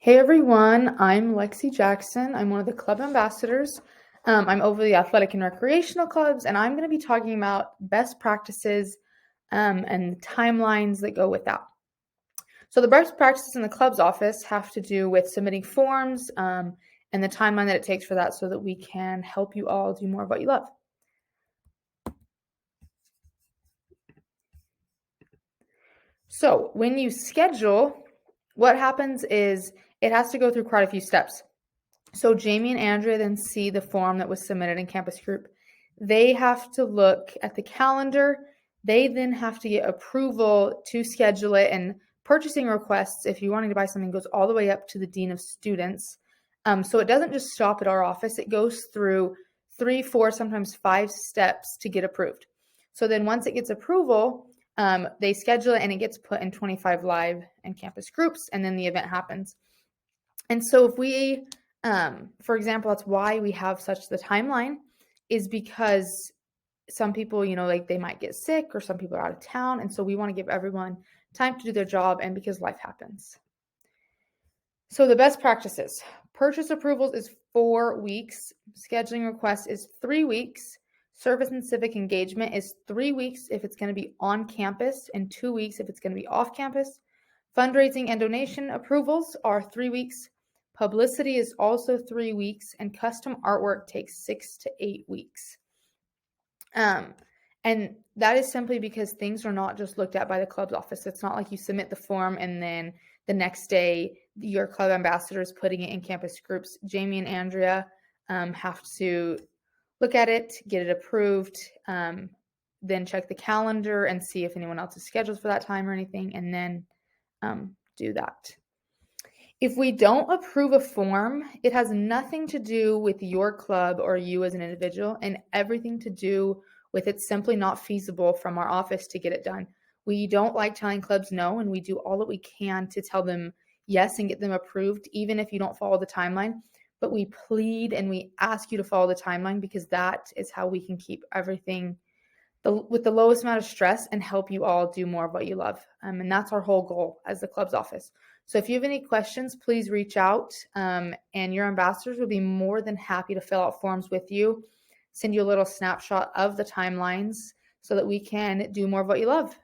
Hey everyone, I'm Lexi Jackson. I'm one of the club ambassadors. I'm over the athletic and recreational clubs, and I'm going to be talking about best practices and the timelines that go with that. So, the best practices in the club's office have to do with submitting forms and the timeline that it takes for that so that we can help you all do more of what you love. So, when you schedule, what happens is it has to go through quite a few steps. So Jamie and Andrea then see the form that was submitted in Campus Group. They have to look at the calendar. They then have to get approval to schedule it, and purchasing requests, if you're wanting to buy something, goes all the way up to the Dean of Students. So it doesn't just stop at our office. It goes through 3, 4, sometimes 5 steps to get approved. So then once it gets approval, they schedule it and it gets put in 25 live and campus groups, and then the event happens. And so if we for example, that's why we have such the timeline, is because some people, like they might get sick or some people are out of town. And so we want to give everyone time to do their job and because life happens. So the best practices: purchase approvals is 4 weeks. Scheduling requests is 3 weeks. Service and civic engagement is 3 weeks if it's going to be on campus and 2 weeks if it's going to be off campus. Fundraising and donation approvals are 3 weeks. Publicity is also 3 weeks, and custom artwork takes 6 to 8 weeks. And that is simply because things are not just looked at by the club's office. It's not like you submit the form and then the next day your club ambassador is putting it in campus groups. Jamie and Andrea have to look at it, get it approved, then check the calendar and see if anyone else is scheduled for that time or anything, and then do that. If we don't approve a form, it has nothing to do with your club or you as an individual, and everything to do with it's simply not feasible from our office to get it done. We don't like telling clubs no, and we do all that we can to tell them yes and get them approved, even if you don't follow the timeline. But we plead and we ask you to follow the timeline because that is how we can keep everything with the lowest amount of stress and help you all do more of what you love. And that's our whole goal as the club's office. So if you have any questions, please reach out, and your ambassadors will be more than happy to fill out forms with you, send you a little snapshot of the timelines so that we can do more of what you love.